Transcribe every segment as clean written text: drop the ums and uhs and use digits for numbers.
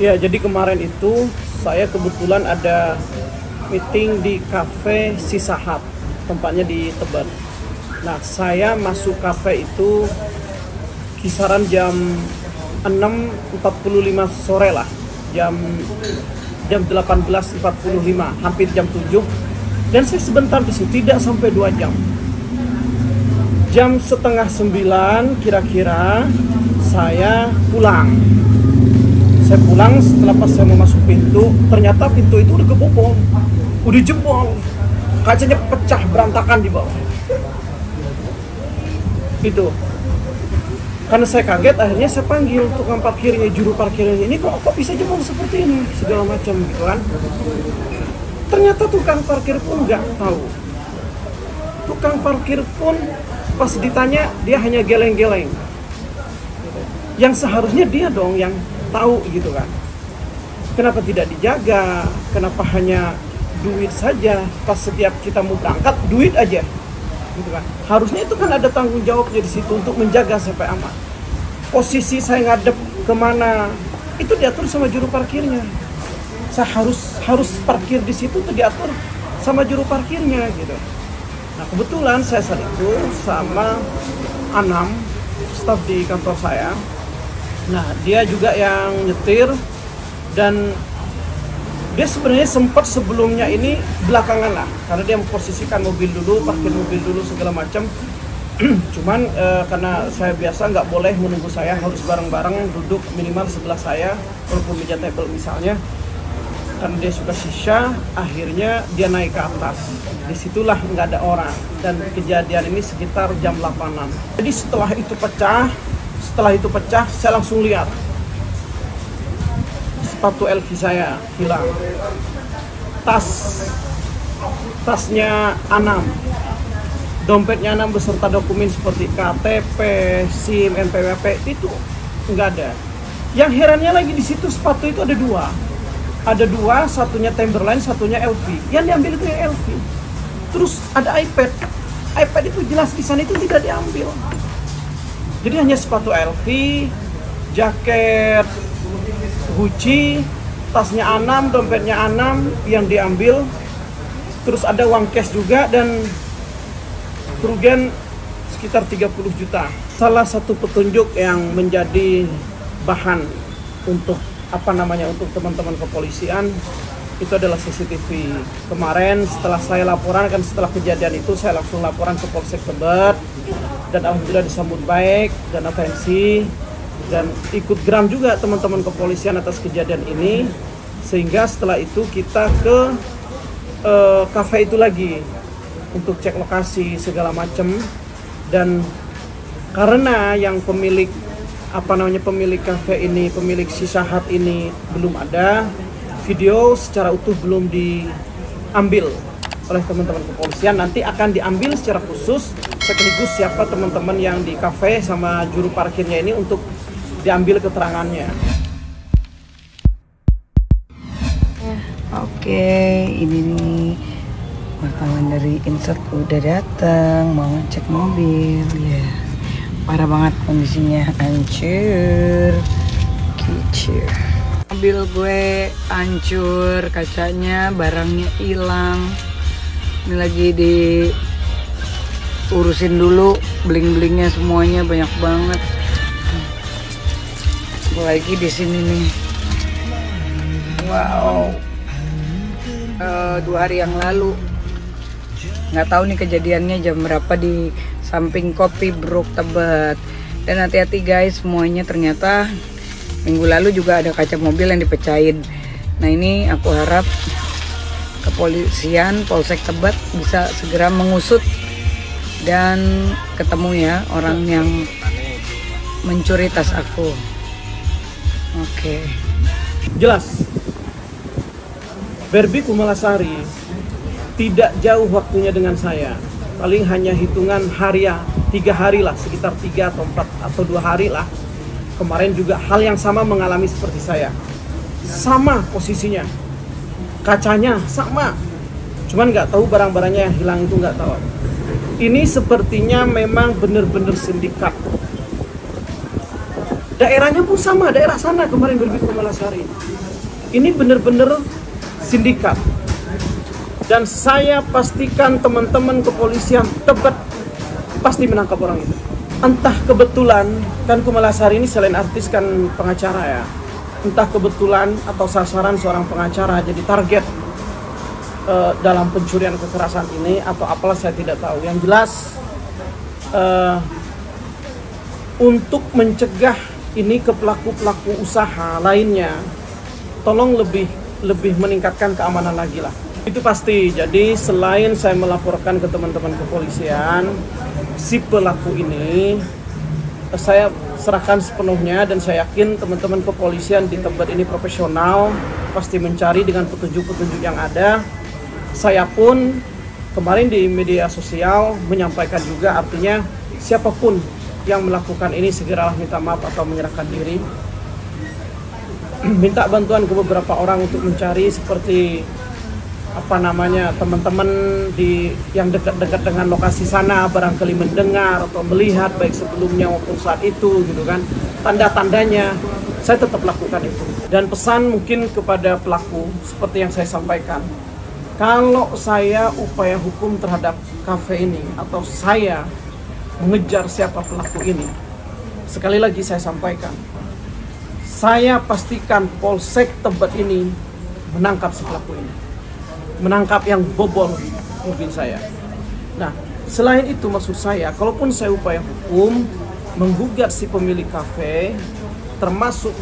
Ya, jadi kemarin itu saya kebetulan ada meeting di kafe Sisahat, tempatnya di Tebet. Nah, saya masuk kafe itu kisaran jam 6.45 sore lah, jam 18.45, hampir jam 7. Dan saya sebentar di situ, tidak sampai 2 jam. Jam setengah 9 kira-kira saya pulang. Saya pulang, setelah pas saya mau masuk pintu, ternyata pintu itu udah kebobol, udah jebol, kacanya pecah berantakan di bawah. Itu karena saya kaget, akhirnya saya panggil tukang parkirnya, juru parkirnya, ini kok bisa jebol seperti ini, segala macam gitu kan. Ternyata tukang parkir pun nggak tahu. Tukang parkir pun pas ditanya, dia hanya geleng-geleng. Yang seharusnya dia dong yang tahu gitu kan. Kenapa tidak dijaga? Kenapa hanya duit saja? Pas setiap kita mau berangkat, duit aja gitu kan. Harusnya itu kan ada tanggung jawabnya di situ untuk menjaga sampai aman. Posisi saya ngadep kemana itu diatur sama juru parkirnya. Saya harus parkir di situ tuh diatur sama juru parkirnya gitu. Nah, kebetulan saya saat itu sama Anam, staf di kantor saya. Nah, dia juga yang nyetir, dan dia sebenarnya sempat sebelumnya ini belakangan lah, karena dia memposisikan mobil dulu, parkir mobil dulu segala macam. Cuman karena saya biasa nggak boleh menunggu, saya harus bareng-bareng duduk minimal sebelah saya, walaupun meja table misalnya. Karena dia suka shisha, akhirnya dia naik ke atas. Disitulah nggak ada orang, dan kejadian ini sekitar jam 8-an. Jadi setelah itu pecah, saya langsung lihat sepatu LV saya hilang, tasnya Anam, dompetnya Anam beserta dokumen seperti KTP, SIM, NPWP itu nggak ada. Yang herannya lagi di situ sepatu itu ada dua, satunya Timberland, satunya LV. Yang diambil itu yang LV. Terus ada iPad itu jelas di sana itu tidak diambil. Jadi hanya sepatu LV, jaket Gucci, tasnya Anam, dompetnya Anam yang diambil. Terus ada uang cash juga, dan kerugian sekitar 30 juta. Salah satu petunjuk yang menjadi bahan untuk untuk teman-teman kepolisian itu adalah CCTV. Kemarin setelah saya laporan, kan setelah kejadian itu saya langsung laporan ke Polsek Tebet, dan alhamdulillah disambut baik dan atensi, dan ikut geram juga teman-teman kepolisian atas kejadian ini. Sehingga setelah itu kita ke kafe itu lagi untuk cek lokasi segala macam. Dan karena yang pemilik kafe ini, pemilik Sisahat ini belum ada, video secara utuh belum diambil oleh teman-teman kepolisian. Nanti akan diambil secara khusus sekaligus siapa teman-teman yang di kafe sama juru parkirnya ini untuk diambil keterangannya. Oke, ini nih wartawan dari Insert udah datang mau ngecek mobil ya. Parah banget kondisinya, hancur, kicir. Mobil gue hancur, kacanya, barangnya hilang. Ini lagi diurusin dulu, bling-blingnya semuanya banyak banget. Gue lagi di sini nih. Wow. 2 hari yang lalu. Nggak tahu nih kejadiannya jam berapa di samping Kopi Brook Tebet. Dan hati-hati guys, semuanya ternyata minggu lalu juga ada kaca mobil yang dipecahin. Nah, ini aku harap kepolisian Polsek Tebet bisa segera mengusut dan ketemu ya orang yang mencuri tas aku. Oke. Jelas, Berbi Kumalasari tidak jauh waktunya dengan saya. Paling hanya hitungan hari ya, 3 hari lah, sekitar 3 atau 4 atau 2 hari lah. Kemarin juga hal yang sama mengalami seperti saya. Sama posisinya, kacanya sama. Cuman nggak tahu barang-barangnya yang hilang itu, nggak tahu. Ini sepertinya memang benar-benar sindikat. Daerahnya pun sama, daerah sana kemarin berbeda Malasari. Ini benar-benar sindikat. Dan saya pastikan teman-teman kepolisian Tebet pasti menangkap orang itu. Entah kebetulan, kan Kumalasari ini selain artis kan pengacara ya. Entah kebetulan atau sasaran seorang pengacara jadi target dalam pencurian kekerasan ini atau apalah saya tidak tahu. Yang jelas untuk mencegah ini ke pelaku-pelaku usaha lainnya, tolong lebih meningkatkan keamanan lagi lah. Itu pasti. Jadi selain saya melaporkan ke teman-teman kepolisian, si pelaku ini saya serahkan sepenuhnya dan saya yakin teman-teman kepolisian di Tebet ini profesional, pasti mencari dengan petunjuk-petunjuk yang ada. Saya pun kemarin di media sosial menyampaikan juga, artinya siapapun yang melakukan ini segeralah minta maaf atau menyerahkan diri. Minta bantuan ke beberapa orang untuk mencari seperti teman-teman yang dekat-dekat dengan lokasi sana barangkali mendengar atau melihat baik sebelumnya maupun saat itu gitu kan. Tanda-tandanya saya tetap lakukan itu. Dan pesan mungkin kepada pelaku seperti yang saya sampaikan. Kalau saya upaya hukum terhadap kafe ini atau saya mengejar siapa pelaku ini, sekali lagi saya sampaikan, saya pastikan Polsek Tebet ini menangkap si pelaku ini, menangkap yang bobol mobil saya. Nah, selain itu maksud saya, kalaupun saya upaya hukum menggugat si pemilik kafe, termasuk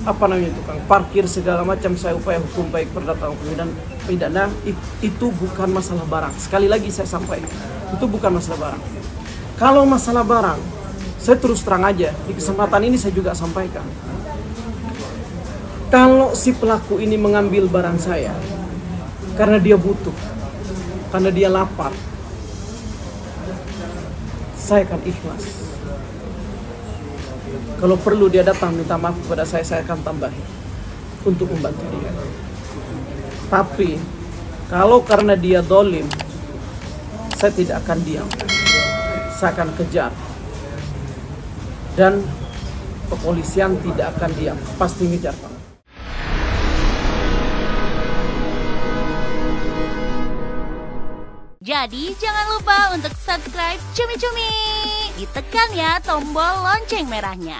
tukang parkir segala macam, saya upaya hukum baik perdata maupun pidana, itu bukan masalah barang. Sekali lagi saya sampaikan, itu bukan masalah barang. Kalau masalah barang, saya terus terang aja, di kesempatan ini saya juga sampaikan. Kalau si pelaku ini mengambil barang saya, karena dia butuh, karena dia lapar, saya akan ikhlas. Kalau perlu dia datang minta maaf kepada saya akan tambahin untuk membantu dia. Tapi, kalau karena dia dolim, saya tidak akan diam. Saya akan kejar. Dan kepolisian tidak akan diam, pasti ngejar Pak. Jadi jangan lupa untuk subscribe Cumi Cumi. Ditekan ya tombol lonceng merahnya.